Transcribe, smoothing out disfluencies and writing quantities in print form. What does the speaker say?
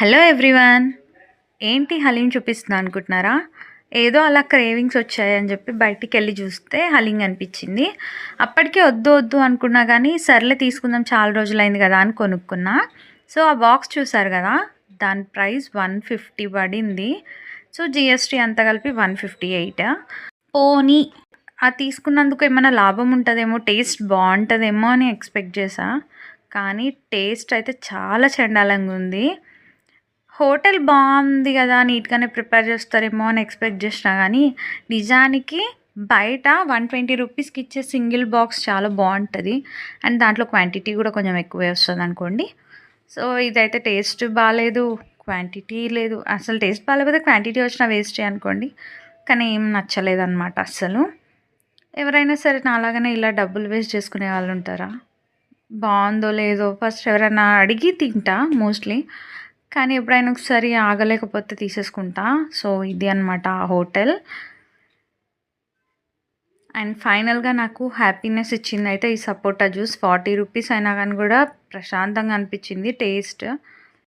Hello everyone. ఏంటి హలీం చూపిస్తున్నా అనుకుంటున్నారా? ఏదో అలా క్రేవింగ్స్ వచ్చాయని చెప్పి బయటికెళ్ళి చూస్తే హలీం అనిపించింది. అప్పటికే వద్దు వద్దు అనుకున్నా కానీ సర్లే తీసుకుందాం, చాలా రోజులైంది కదా అని కొనుక్కున్నా. సో ఆ బాక్స్ చూసారు కదా, దాని ప్రైస్ 150 పడింది. సో జిఎస్టీ అంతా కలిపి 158. పోనీ తీసుకున్నందుకు ఏమైనా లాభం ఉంటుందేమో, టేస్ట్ బాగుంటుందేమో అని ఎక్స్పెక్ట్ చేశా. కానీ టేస్ట్ అయితే చాలా చండాలంగా ఉంది. హోటల్ బాగుంది కదా, నీట్గానే ప్రిపేర్ చేస్తారేమో అని ఎక్స్పెక్ట్ చేసినా కానీ నిజానికి బయట 120 రూపీస్కి ఇచ్చే సింగిల్ బాక్స్ చాలా బాగుంటుంది. అండ్ దాంట్లో క్వాంటిటీ కూడా కొంచెం ఎక్కువే వస్తుంది అనుకోండి. సో ఇదైతే టేస్ట్ బాగాలేదు, క్వాంటిటీ లేదు. అసలు టేస్ట్ బాగాలేకపోతే క్వాంటిటీ వచ్చినా వేస్టే అనుకోండి. కానీ ఏం నచ్చలేదు అనమాట అస్సలు. ఎవరైనా సరే నాలాగానే ఇలా డబ్బులు వేస్ట్ చేసుకునే వాళ్ళు ఉంటారా? బాగుందో లేదో ఫస్ట్ ఎవరైనా అడిగి తింటా మోస్ట్లీ. కానీ ఎప్పుడైనా ఒకసారి ఆగలేకపోతే తీసేసుకుంటా. సో ఇది అనమాట ఆ హోటల్. అండ్ ఫైనల్గా నాకు హ్యాపీనెస్ ఇచ్చింది అయితే ఈ సపోటా జ్యూస్. 40 రూపీస్ అయినా కానీ కూడా ప్రశాంతంగా అనిపించింది టేస్ట్.